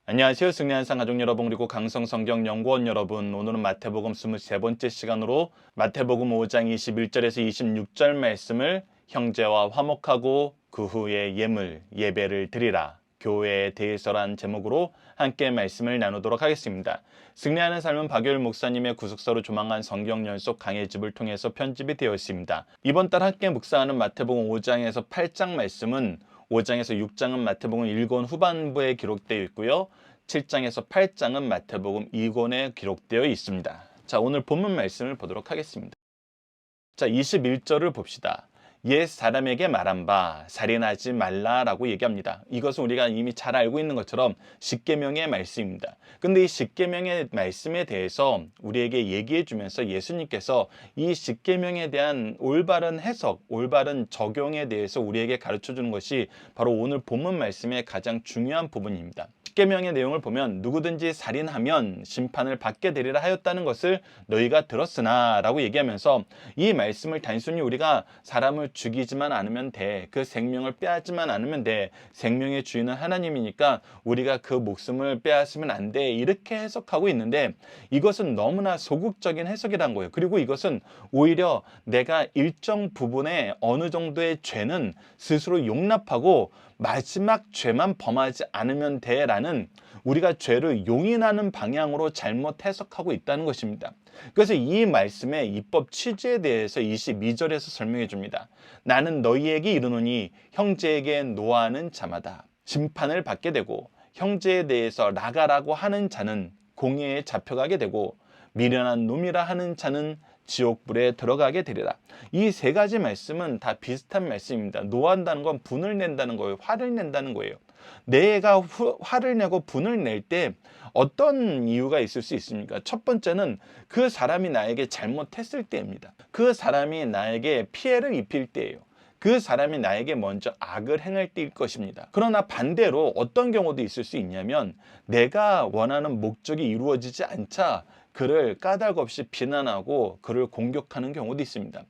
안녕하세요. 승리한상 가족 여러분 그리고 강성성경연구원 여러분. 오늘은 마태복음 23번째 시간으로 마태복음 5장 21절에서 26절 말씀을 형제와 화목하고 그 후에 예배를 드리라. 교회에 대해서란 제목으로 함께 말씀을 나누도록 하겠습니다. 승리하는 삶은 박효율 목사님의 구속사로 조망한 성경 연속 강해집을 통해서 편집이 되어 있습니다. 이번 달 함께 묵상하는 마태복음 5장에서 8장 말씀은 5장에서 6장은 마태복음 1권 후반부에 기록되어 있고요. 7장에서 8장은 마태복음 2권에 기록되어 있습니다. 자, 오늘 본문 말씀을 보도록 하겠습니다. 자, 21절을 봅시다. 옛 사람에게 말한 바 살인하지 말라라고 얘기합니다. 이것은 우리가 이미 잘 알고 있는 것처럼 십계명의 말씀입니다. 근데 이 십계명의 말씀에 대해서 우리에게 얘기해 주면서 예수님께서 이 십계명에 대한 올바른 해석, 올바른 적용에 대해서 우리에게 가르쳐 주는 것이 바로 오늘 본문 말씀의 가장 중요한 부분입니다. 십계명의 내용을 보면 누구든지 살인하면 심판을 받게 되리라 하였다는 것을 너희가 들었으나 라고 얘기하면서 이 말씀을 단순히 우리가 사람을 죽이지만 않으면 돼. 그 생명을 빼앗지만 않으면 돼. 생명의 주인은 하나님이니까 우리가 그 목숨을 빼앗으면 안 돼. 이렇게 해석하고 있는데 이것은 너무나 소극적인 해석이란 거예요. 그리고 이것은 오히려 내가 일정 부분의 어느 정도의 죄는 스스로 용납하고 마지막 죄만 범하지 않으면 돼라는 우리가 죄를 용인하는 방향으로 잘못 해석하고 있다는 것입니다. 그래서 이 말씀의 입법 취지에 대해서 22절에서 설명해 줍니다. 나는 너희에게 이르노니 형제에게 노하는 자마다 심판을 받게 되고 형제에 대해서 나가라고 하는 자는 공회에 잡혀가게 되고 미련한 놈이라 하는 자는 지옥불에 들어가게 되리라. 이 세 가지 말씀은 다 비슷한 말씀입니다. 노한다는 건 분을 낸다는 거예요. 화를 낸다는 거예요. 내가 화를 내고 분을 낼 때 어떤 이유가 있을 수 있습니까? 첫 번째는 그 사람이 나에게 잘못했을 때입니다. 그 사람이 나에게 피해를 입힐 때예요. 그 사람이 나에게 먼저 악을 행할 때일 것입니다. 그러나 반대로 어떤 경우도 있을 수 있냐면 내가 원하는 목적이 이루어지지 않자 그를 까닭 없이 비난하고 그를 공격하는 경우도 있습니다.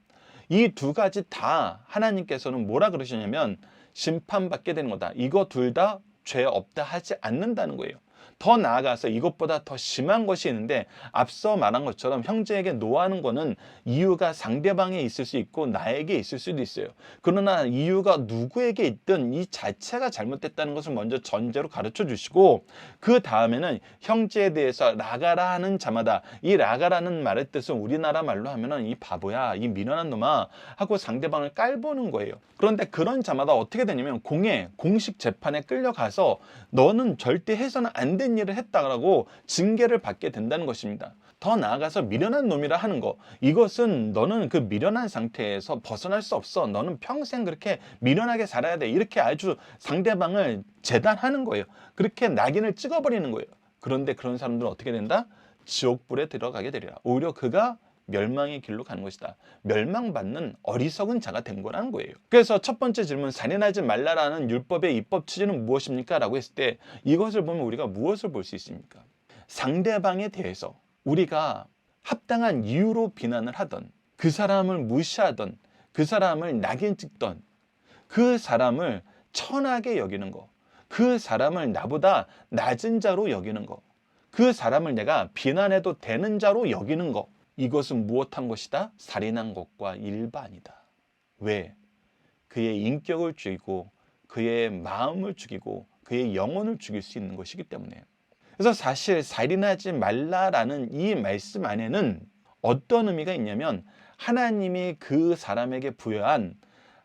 이 두 가지 다 하나님께서는 뭐라 그러시냐면 심판받게 되는 거다. 이거 둘 다 죄 없다 하지 않는다는 거예요. 더 나아가서 이것보다 더 심한 것이 있는데 앞서 말한 것처럼 형제에게 노하는 거는 이유가 상대방에 있을 수 있고 나에게 있을 수도 있어요. 그러나 이유가 누구에게 있든 이 자체가 잘못됐다는 것을 먼저 전제로 가르쳐 주시고 그 다음에는 형제에 대해서 라가라 하는 자마다 이 라가라는 말의 뜻은 우리나라 말로 하면은 이 바보야, 이 미련한 놈아 하고 상대방을 깔보는 거예요. 그런데 그런 자마다 어떻게 되냐면 공식 재판에 끌려가서 너는 절대 해서는 안 된 일을 했다라고 징계를 받게 된다는 것입니다. 더 나아가서 미련한 놈이라 하는 거, 이것은 너는 그 미련한 상태에서 벗어날 수 없어. 너는 평생 그렇게 미련하게 살아야 돼. 이렇게 아주 상대방을 재단하는 거예요. 그렇게 낙인을 찍어버리는 거예요. 그런데 그런 사람들은 어떻게 된다? 지옥불에 들어가게 되리라. 오히려 그가 멸망의 길로 가는 것이다. 멸망받는 어리석은 자가 된 거라는 거예요. 그래서 첫 번째 질문, 살인하지 말라라는 율법의 입법 취지는 무엇입니까? 라고 했을 때 이것을 보면 우리가 무엇을 볼 수 있습니까? 상대방에 대해서 우리가 합당한 이유로 비난을 하던, 그 사람을 무시하던, 그 사람을 낙인 찍던, 그 사람을 천하게 여기는 거, 그 사람을 나보다 낮은 자로 여기는 거, 그 사람을 내가 비난해도 되는 자로 여기는 거, 이것은 무엇한 것이다? 살인한 것과 일반이다. 왜? 그의 인격을 죽이고 그의 마음을 죽이고 그의 영혼을 죽일 수 있는 것이기 때문에. 그래서 사실 살인하지 말라라는 이 말씀 안에는 어떤 의미가 있냐면 하나님이 그 사람에게 부여한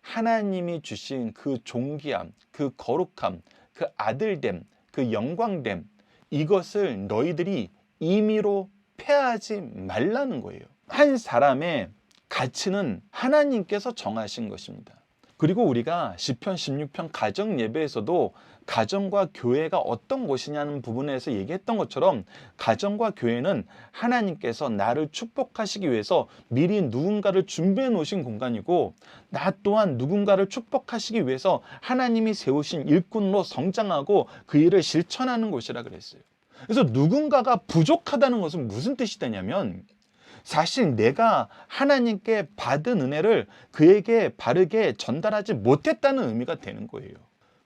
하나님이 주신 그 존귀함, 그 거룩함, 그 아들됨, 그 영광됨, 이것을 너희들이 임의로 패하지 말라는 거예요. 한 사람의 가치는 하나님께서 정하신 것입니다. 그리고 우리가 시편 16편 가정 예배에서도 가정과 교회가 어떤 곳이냐는 부분에서 얘기했던 것처럼 가정과 교회는 하나님께서 나를 축복하시기 위해서 미리 누군가를 준비해 놓으신 공간이고 나 또한 누군가를 축복하시기 위해서 하나님이 세우신 일꾼으로 성장하고 그 일을 실천하는 곳이라 그랬어요. 그래서 누군가가 부족하다는 것은 무슨 뜻이 되냐면 사실 내가 하나님께 받은 은혜를 그에게 바르게 전달하지 못했다는 의미가 되는 거예요.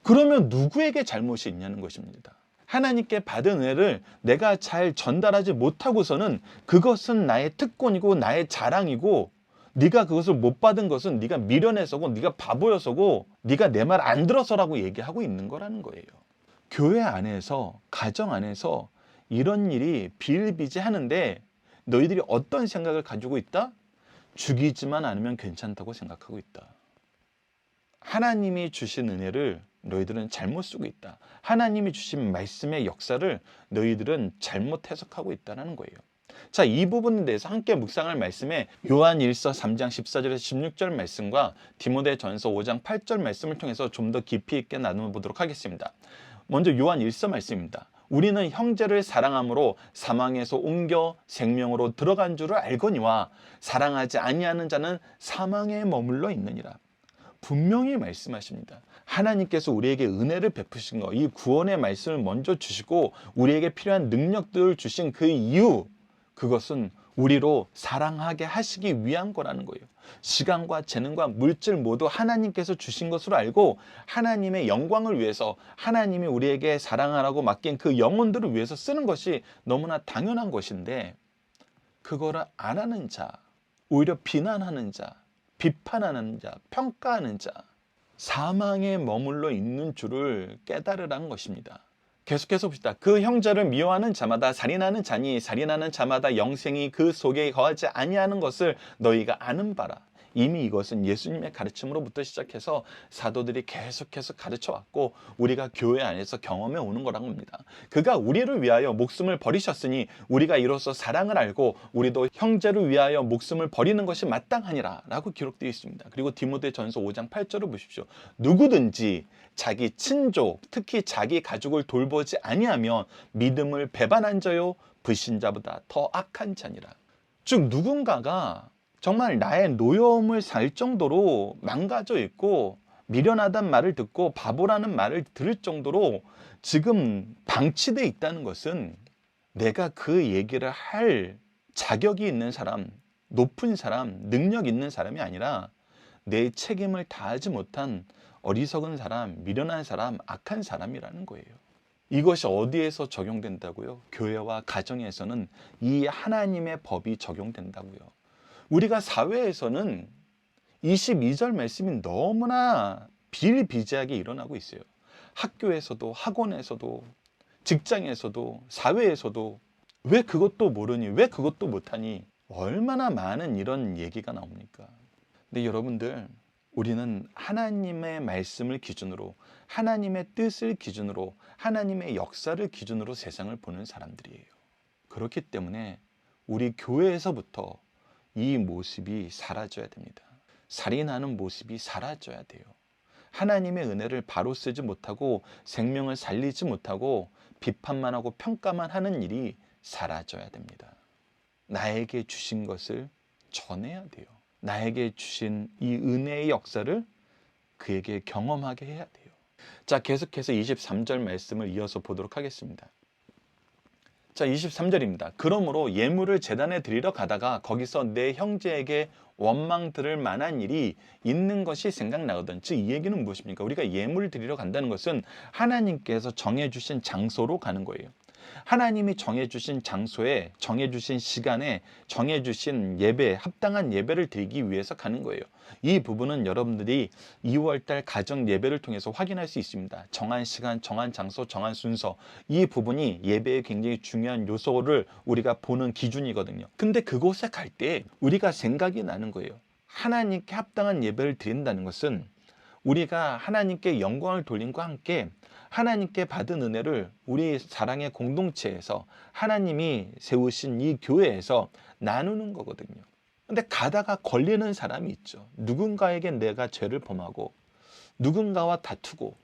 그러면 누구에게 잘못이 있냐는 것입니다. 하나님께 받은 은혜를 내가 잘 전달하지 못하고서는 그것은 나의 특권이고 나의 자랑이고, 네가 그것을 못 받은 것은 네가 미련해서고 네가 바보여서고 네가 내 말 안 들어서라고 얘기하고 있는 거라는 거예요. 교회 안에서, 가정 안에서 이런 일이 비일비재하는데 너희들이 어떤 생각을 가지고 있다? 죽이지만 않으면 괜찮다고 생각하고 있다. 하나님이 주신 은혜를 너희들은 잘못 쓰고 있다. 하나님이 주신 말씀의 역사를 너희들은 잘못 해석하고 있다는 거예요. 자, 이 부분에 대해서 함께 묵상할 말씀에 요한 1서 3장 14절에서 16절 말씀과 디모데전서 5장 8절 말씀을 통해서 좀 더 깊이 있게 나누어 보도록 하겠습니다. 먼저 요한 1서 말씀입니다. 우리는 형제를 사랑함으로 사망에서 옮겨 생명으로 들어간 줄을 알거니와 사랑하지 아니하는 자는 사망에 머물러 있느니라. 분명히 말씀하십니다. 하나님께서 우리에게 은혜를 베푸신 것, 이 구원의 말씀을 먼저 주시고 우리에게 필요한 능력들을 주신 그 이유, 그것은 우리로 사랑하게 하시기 위한 거라는 거예요. 시간과 재능과 물질 모두 하나님께서 주신 것으로 알고 하나님의 영광을 위해서, 하나님이 우리에게 사랑하라고 맡긴 그 영혼들을 위해서 쓰는 것이 너무나 당연한 것인데, 그거를 안 하는 자, 오히려 비난하는 자, 비판하는 자, 평가하는 자, 사망에 머물러 있는 줄을 깨달으라는 것입니다. 계속해서 봅시다. 그 형제를 미워하는 자마다 살인하는 자니 살인하는 자마다 영생이 그 속에 거하지 아니하는 것을 너희가 아는 바라. 이미 이것은 예수님의 가르침으로부터 시작해서 사도들이 계속해서 가르쳐왔고 우리가 교회 안에서 경험해 오는 거란 겁니다. 그가 우리를 위하여 목숨을 버리셨으니 우리가 이로써 사랑을 알고 우리도 형제를 위하여 목숨을 버리는 것이 마땅하니라 라고 기록되어 있습니다. 그리고 디모데전서 5장 8절을 보십시오. 누구든지 자기 친족, 특히 자기 가족을 돌보지 아니하면 믿음을 배반한 자요 불신자보다 더 악한 자니라. 즉 누군가가 정말 나의 노여움을 살 정도로 망가져 있고 미련하단 말을 듣고 바보라는 말을 들을 정도로 지금 방치되어 있다는 것은 내가 그 얘기를 할 자격이 있는 사람, 높은 사람, 능력 있는 사람이 아니라 내 책임을 다하지 못한 어리석은 사람, 미련한 사람, 악한 사람이라는 거예요. 이것이 어디에서 적용된다고요? 교회와 가정에서는 이 하나님의 법이 적용된다고요. 우리가 사회에서는 22절 말씀이 너무나 비일비재하게 일어나고 있어요. 학교에서도, 학원에서도, 직장에서도, 사회에서도 왜 그것도 모르니? 왜 그것도 못하니? 얼마나 많은 이런 얘기가 나옵니까? 근데 여러분들, 우리는 하나님의 말씀을 기준으로, 하나님의 뜻을 기준으로, 하나님의 역사를 기준으로 세상을 보는 사람들이에요. 그렇기 때문에 우리 교회에서부터 이 모습이 사라져야 됩니다. 살인하는 모습이 사라져야 돼요. 하나님의 은혜를 바로 쓰지 못하고 생명을 살리지 못하고 비판만 하고 평가만 하는 일이 사라져야 됩니다. 나에게 주신 것을 전해야 돼요. 나에게 주신 이 은혜의 역사를 그에게 경험하게 해야 돼요. 자, 계속해서 23절 말씀을 이어서 보도록 하겠습니다. 자, 23절입니다. 그러므로 예물을 제단에 드리러 가다가 거기서 내 형제에게 원망 들을 만한 일이 있는 것이 생각나거든. 즉 이 얘기는 무엇입니까? 우리가 예물을 드리러 간다는 것은 하나님께서 정해주신 장소로 가는 거예요. 하나님이 정해주신 장소에, 정해주신 시간에, 정해주신 예배, 합당한 예배를 드리기 위해서 가는 거예요. 이 부분은 여러분들이 2월달 가정 예배를 통해서 확인할 수 있습니다. 정한 시간, 정한 장소, 정한 순서. 이 부분이 예배의 굉장히 중요한 요소를 우리가 보는 기준이거든요. 근데 그곳에 갈 때 우리가 생각이 나는 거예요. 하나님께 합당한 예배를 드린다는 것은 우리가 하나님께 영광을 돌림과 함께 하나님께 받은 은혜를 우리 사랑의 공동체에서 하나님이 세우신 이 교회에서 나누는 거거든요. 근데 가다가 걸리는 사람이 있죠. 누군가에게 내가 죄를 범하고 누군가와 다투고,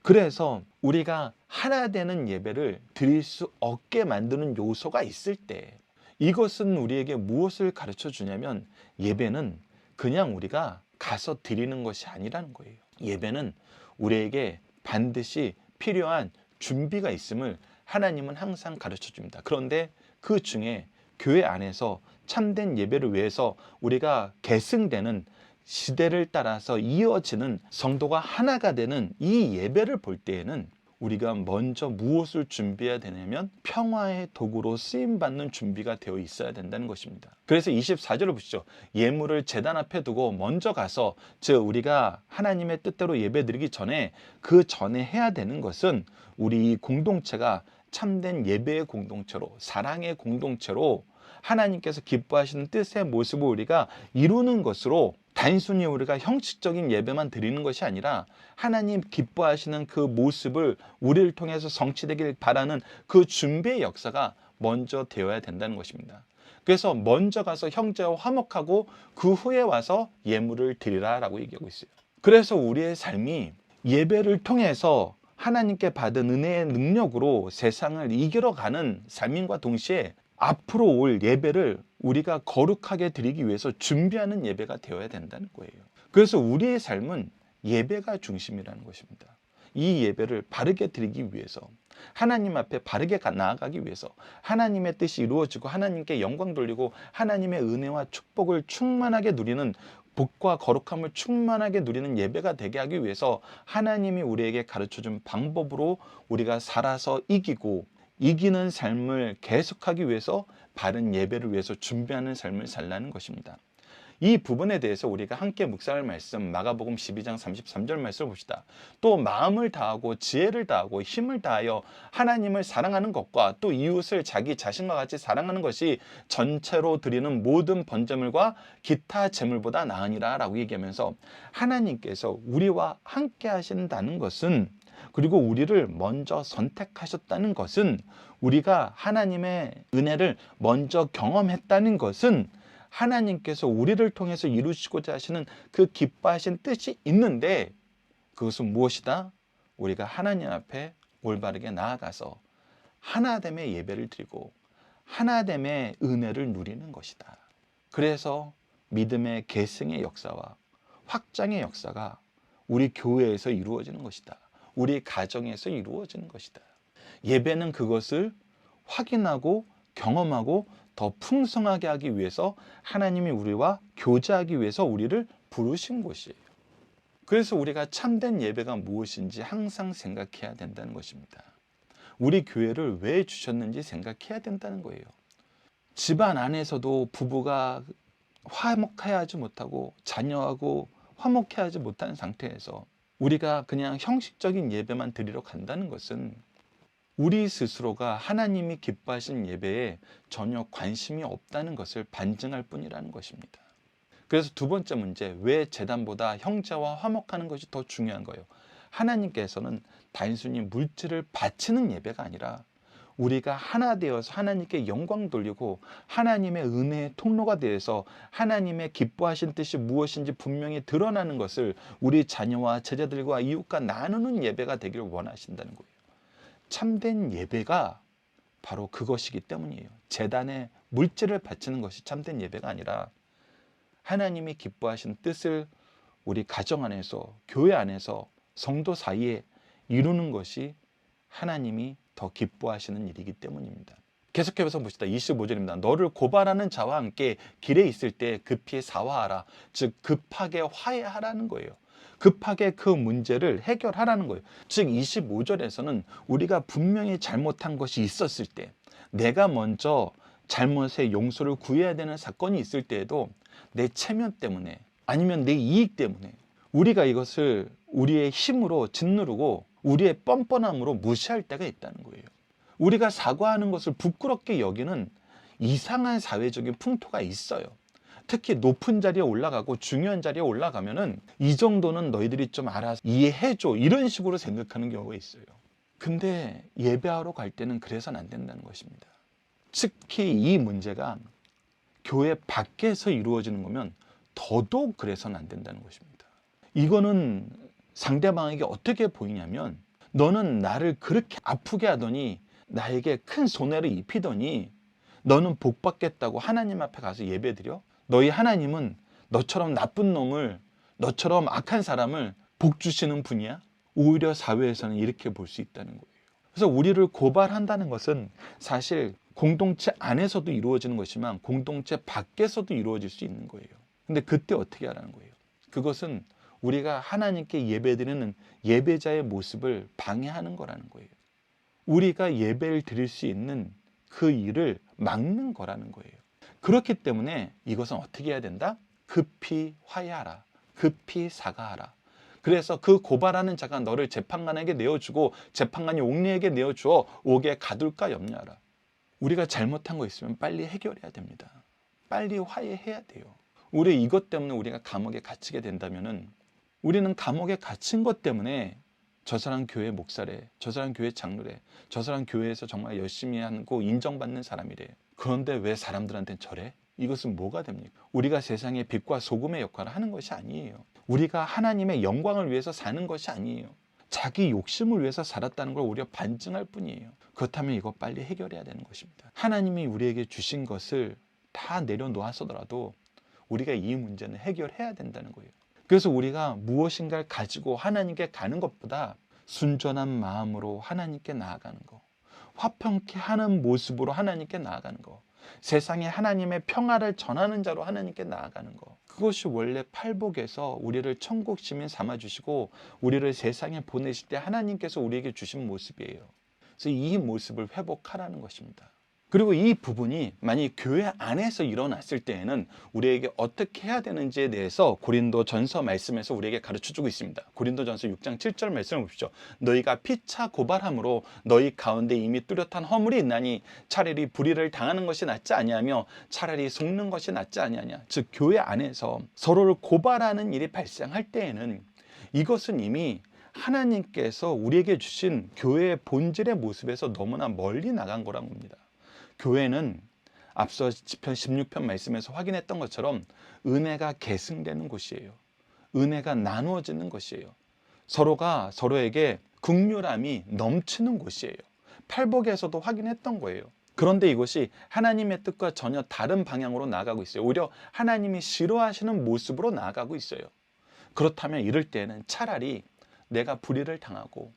그래서 우리가 하나 되는 예배를 드릴 수 없게 만드는 요소가 있을 때, 이것은 우리에게 무엇을 가르쳐 주냐면 예배는 그냥 우리가 가서 드리는 것이 아니라는 거예요. 예배는 우리에게 반드시 필요한 준비가 있음을 하나님은 항상 가르쳐 줍니다. 그런데 그 중에 교회 안에서 참된 예배를 위해서 우리가 계승되는, 시대를 따라서 이어지는, 성도가 하나가 되는 이 예배를 볼 때에는 우리가 먼저 무엇을 준비해야 되냐면 평화의 도구로 쓰임받는 준비가 되어 있어야 된다는 것입니다. 그래서 24절을 보시죠. 예물을 제단 앞에 두고 먼저 가서, 즉 우리가 하나님의 뜻대로 예배드리기 전에 그 전에 해야 되는 것은 우리 공동체가 참된 예배의 공동체로, 사랑의 공동체로 하나님께서 기뻐하시는 뜻의 모습을 우리가 이루는 것으로, 단순히 우리가 형식적인 예배만 드리는 것이 아니라 하나님 기뻐하시는 그 모습을 우리를 통해서 성취되길 바라는 그 준비의 역사가 먼저 되어야 된다는 것입니다. 그래서 먼저 가서 형제와 화목하고 그 후에 와서 예물을 드리라 라고 얘기하고 있어요. 그래서 우리의 삶이 예배를 통해서 하나님께 받은 은혜의 능력으로 세상을 이겨가는 삶인과 동시에 앞으로 올 예배를 우리가 거룩하게 드리기 위해서 준비하는 예배가 되어야 된다는 거예요. 그래서 우리의 삶은 예배가 중심이라는 것입니다. 이 예배를 바르게 드리기 위해서, 하나님 앞에 바르게 나아가기 위해서, 하나님의 뜻이 이루어지고 하나님께 영광 돌리고 하나님의 은혜와 축복을 충만하게 누리는, 복과 거룩함을 충만하게 누리는 예배가 되게 하기 위해서 하나님이 우리에게 가르쳐준 방법으로 우리가 살아서 이기는 삶을 계속하기 위해서 바른 예배를 위해서 준비하는 삶을 살라는 것입니다. 이 부분에 대해서 우리가 함께 묵상할 말씀, 마가복음 12장 33절 말씀을 봅시다. 또 마음을 다하고 지혜를 다하고 힘을 다하여 하나님을 사랑하는 것과 또 이웃을 자기 자신과 같이 사랑하는 것이 전체로 드리는 모든 번제물과 기타 제물보다 나으니라 라고 얘기하면서, 하나님께서 우리와 함께 하신다는 것은, 그리고 우리를 먼저 선택하셨다는 것은, 우리가 하나님의 은혜를 먼저 경험했다는 것은 하나님께서 우리를 통해서 이루시고자 하시는 그 기뻐하신 뜻이 있는데, 그것은 무엇이다? 우리가 하나님 앞에 올바르게 나아가서 하나됨의 예배를 드리고 하나됨의 은혜를 누리는 것이다. 그래서 믿음의 계승의 역사와 확장의 역사가 우리 교회에서 이루어지는 것이다. 우리 가정에서 이루어지는 것이다. 예배는 그것을 확인하고 경험하고 더 풍성하게 하기 위해서 하나님이 우리와 교제하기 위해서 우리를 부르신 곳이에요. 그래서 우리가 참된 예배가 무엇인지 항상 생각해야 된다는 것입니다. 우리 교회를 왜 주셨는지 생각해야 된다는 거예요. 집안 안에서도 부부가 화목해하지 못하고 자녀하고 화목해하지 못하는 상태에서 우리가 그냥 형식적인 예배만 드리러 간다는 것은 우리 스스로가 하나님이 기뻐하시는 예배에 전혀 관심이 없다는 것을 반증할 뿐이라는 것입니다. 그래서 두 번째 문제, 왜 제단보다 형제와 화목하는 것이 더 중요한 거예요? 하나님께서는 단순히 물질을 바치는 예배가 아니라 우리가 하나 되어서 하나님께 영광 돌리고 하나님의 은혜의 통로가 되어서 하나님의 기뻐하신 뜻이 무엇인지 분명히 드러나는 것을 우리 자녀와 제자들과 이웃과 나누는 예배가 되기를 원하신다는 거예요. 참된 예배가 바로 그것이기 때문이에요. 제단에 물질을 바치는 것이 참된 예배가 아니라 하나님이 기뻐하신 뜻을 우리 가정 안에서, 교회 안에서, 성도 사이에 이루는 것이 하나님이 더 기뻐하시는 일이기 때문입니다. 계속해서 봅시다. 25절입니다. 너를 고발하는 자와 함께 길에 있을 때 급히 사화하라. 즉 급하게 화해하라는 거예요. 급하게 그 문제를 해결하라는 거예요. 즉 25절에서는 우리가 분명히 잘못한 것이 있었을 때, 내가 먼저 잘못의 용서를 구해야 되는 사건이 있을 때에도 내 체면 때문에 아니면 내 이익 때문에 우리가 이것을 우리의 힘으로 짓누르고 우리의 뻔뻔함으로 무시할 때가 있다는 거예요. 우리가 사과하는 것을 부끄럽게 여기는 이상한 사회적인 풍토가 있어요. 특히 높은 자리에 올라가고 중요한 자리에 올라가면은 이 정도는 너희들이 좀 알아서 이해해줘, 이런 식으로 생각하는 경우가 있어요. 근데 예배하러 갈 때는 그래서는 안 된다는 것입니다. 특히 이 문제가 교회 밖에서 이루어지는 거면 더더욱 그래서는 안 된다는 것입니다. 이거는 상대방에게 어떻게 보이냐면, 너는 나를 그렇게 아프게 하더니 나에게 큰 손해를 입히더니 너는 복 받겠다고 하나님 앞에 가서 예배드려? 너희 하나님은 너처럼 나쁜 놈을, 너처럼 악한 사람을 복 주시는 분이야? 오히려 사회에서는 이렇게 볼 수 있다는 거예요. 그래서 우리를 고발한다는 것은 사실 공동체 안에서도 이루어지는 것이지만 공동체 밖에서도 이루어질 수 있는 거예요. 근데 그때 어떻게 하라는 거예요? 그것은 우리가 하나님께 예배드리는 예배자의 모습을 방해하는 거라는 거예요. 우리가 예배를 드릴 수 있는 그 일을 막는 거라는 거예요. 그렇기 때문에 이것은 어떻게 해야 된다? 급히 화해하라. 급히 사과하라. 그래서 그 고발하는 자가 너를 재판관에게 내어주고 재판관이 옥리에게 내어주어 옥에 가둘까 염려하라. 우리가 잘못한 거 있으면 빨리 해결해야 됩니다. 빨리 화해해야 돼요. 우리 이것 때문에 우리가 감옥에 갇히게 된다면은 우리는 감옥에 갇힌 것 때문에 저 사람 교회 목사래, 저 사람 교회 장로래, 저 사람 교회에서 정말 열심히 하고 인정받는 사람이래. 그런데 왜 사람들한테는 저래? 이것은 뭐가 됩니까? 우리가 세상에 빛과 소금의 역할을 하는 것이 아니에요. 우리가 하나님의 영광을 위해서 사는 것이 아니에요. 자기 욕심을 위해서 살았다는 걸 오히려 반증할 뿐이에요. 그렇다면 이거 빨리 해결해야 되는 것입니다. 하나님이 우리에게 주신 것을 다 내려놓았어더라도 우리가 이 문제는 해결해야 된다는 거예요. 그래서 우리가 무엇인가를 가지고 하나님께 가는 것보다 순전한 마음으로 하나님께 나아가는 거, 화평케 하는 모습으로 하나님께 나아가는 거, 세상에 하나님의 평화를 전하는 자로 하나님께 나아가는 거, 그것이 원래 팔복에서 우리를 천국 시민 삼아주시고 우리를 세상에 보내실 때 하나님께서 우리에게 주신 모습이에요. 그래서 이 모습을 회복하라는 것입니다. 그리고 이 부분이 만약 교회 안에서 일어났을 때에는 우리에게 어떻게 해야 되는지에 대해서 고린도전서 말씀에서 우리에게 가르쳐주고 있습니다. 고린도전서 6장 7절 말씀을 보십시오. 너희가 피차 고발함으로 너희 가운데 이미 뚜렷한 허물이 있나니 차라리 불의를 당하는 것이 낫지 아니하며 차라리 속는 것이 낫지 아니하냐. 즉 교회 안에서 서로를 고발하는 일이 발생할 때에는 이것은 이미 하나님께서 우리에게 주신 교회의 본질의 모습에서 너무나 멀리 나간 거란 겁니다. 교회는 앞서 시편 16편 말씀에서 확인했던 것처럼 은혜가 계승되는 곳이에요. 은혜가 나누어지는 것이에요. 서로가 서로에게 긍휼함이 넘치는 곳이에요. 팔복에서도 확인했던 거예요. 그런데 이것이 하나님의 뜻과 전혀 다른 방향으로 나아가고 있어요. 오히려 하나님이 싫어하시는 모습으로 나아가고 있어요. 그렇다면 이럴 때는 차라리 내가 불의를 당하고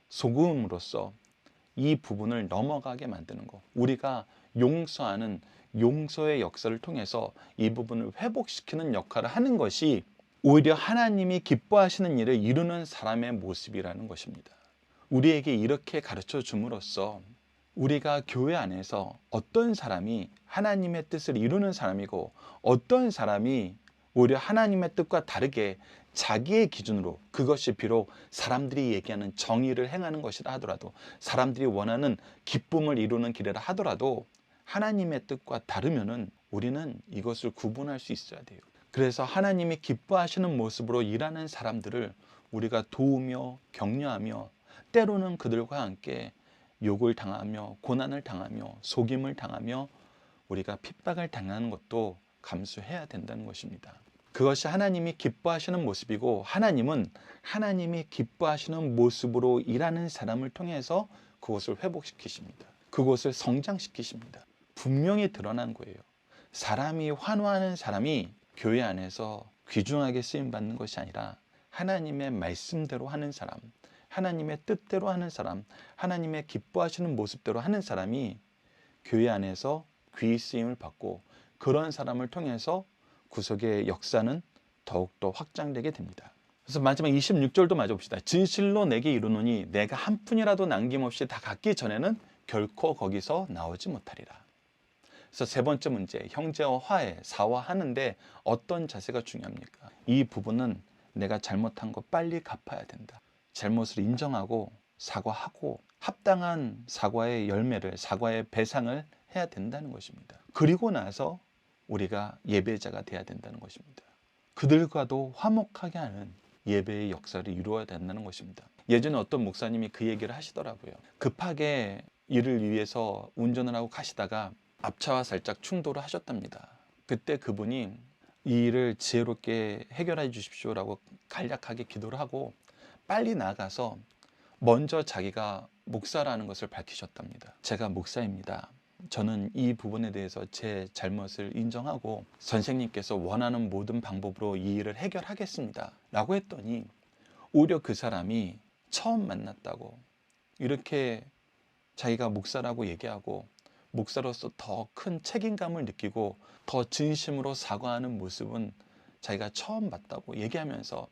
속음으로써 이 부분을 넘어가게 만드는 거. 우리가 용서하는 용서의 역사를 통해서 이 부분을 회복시키는 역할을 하는 것이 오히려 하나님이 기뻐하시는 일을 이루는 사람의 모습이라는 것입니다. 우리에게 이렇게 가르쳐 줌으로써 우리가 교회 안에서 어떤 사람이 하나님의 뜻을 이루는 사람이고 어떤 사람이 오히려 하나님의 뜻과 다르게 자기의 기준으로 그것이 비록 사람들이 얘기하는 정의를 행하는 것이라 하더라도 사람들이 원하는 기쁨을 이루는 길이라 하더라도 하나님의 뜻과 다르면은 우리는 이것을 구분할 수 있어야 돼요. 그래서 하나님이 기뻐하시는 모습으로 일하는 사람들을 우리가 도우며 격려하며 때로는 그들과 함께 욕을 당하며 고난을 당하며 속임을 당하며 우리가 핍박을 당하는 것도 감수해야 된다는 것입니다. 그것이 하나님이 기뻐하시는 모습이고 하나님은 하나님이 기뻐하시는 모습으로 일하는 사람을 통해서 그것을 회복시키십니다. 그것을 성장시키십니다. 분명히 드러난 거예요. 사람이 환호하는 사람이 교회 안에서 귀중하게 쓰임받는 것이 아니라 하나님의 말씀대로 하는 사람, 하나님의 뜻대로 하는 사람, 하나님의 기뻐하시는 모습대로 하는 사람이 교회 안에서 귀히 쓰임을 받고 그런 사람을 통해서 구속의 역사는 더욱더 확장되게 됩니다. 그래서 마지막 26절도 마저 봅시다. 진실로 내게 이르노니 내가 한 푼이라도 남김없이 다 갚기 전에는 결코 거기서 나오지 못하리라. 그래서 세 번째 문제, 형제와 화해, 사화하는데 어떤 자세가 중요합니까? 이 부분은 내가 잘못한 거 빨리 갚아야 된다. 잘못을 인정하고 사과하고 합당한 사과의 열매를, 사과의 배상을 해야 된다는 것입니다. 그리고 나서 우리가 예배자가 돼야 된다는 것입니다. 그들과도 화목하게 하는 예배의 역사를 이루어야 된다는 것입니다. 예전에 어떤 목사님이 그 얘기를 하시더라고요. 급하게 일을 위해서 운전을 하고 가시다가 앞차와 살짝 충돌을 하셨답니다. 그때 그분이 이 일을 지혜롭게 해결해 주십시오라고 간략하게 기도를 하고 빨리 나가서 먼저 자기가 목사라는 것을 밝히셨답니다. 제가 목사입니다. 저는 이 부분에 대해서 제 잘못을 인정하고 선생님께서 원하는 모든 방법으로 이 일을 해결하겠습니다 라고 했더니 오히려 그 사람이 처음 만났다고 이렇게 자기가 목사라고 얘기하고 목사로서 더 큰 책임감을 느끼고 더 진심으로 사과하는 모습은 자기가 처음 봤다고 얘기하면서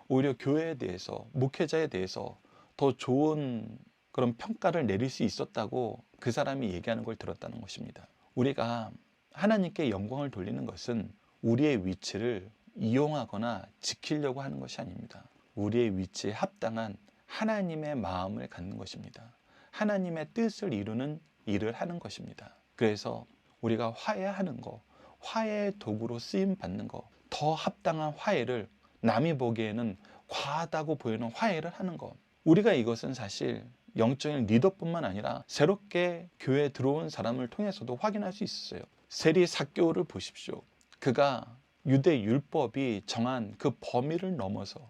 오히려 교회에 대해서, 목회자에 대해서 더 좋은 그런 평가를 내릴 수 있었다고 그 사람이 얘기하는 걸 들었다는 것입니다. 우리가 하나님께 영광을 돌리는 것은 우리의 위치를 이용하거나 지키려고 하는 것이 아닙니다. 우리의 위치에 합당한 하나님의 마음을 갖는 것입니다. 하나님의 뜻을 이루는 일을 하는 것입니다. 그래서 우리가 화해하는 거, 화해의 도구로 쓰임 받는 거, 더 합당한 화해를, 남이 보기에는 과하다고 보이는 화해를 하는 것. 우리가 이것은 사실 영적인 리더뿐만 아니라 새롭게 교회에 들어온 사람을 통해서도 확인할 수 있었어요. 세리 삭개오를 보십시오. 그가 유대 율법이 정한 그 범위를 넘어서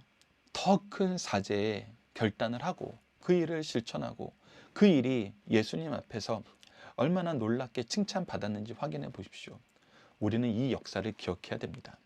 더 큰 사제에 결단을 하고 그 일을 실천하고 그 일이 예수님 앞에서 얼마나 놀랍게 칭찬받았는지 확인해 보십시오. 우리는 이 역사를 기억해야 됩니다.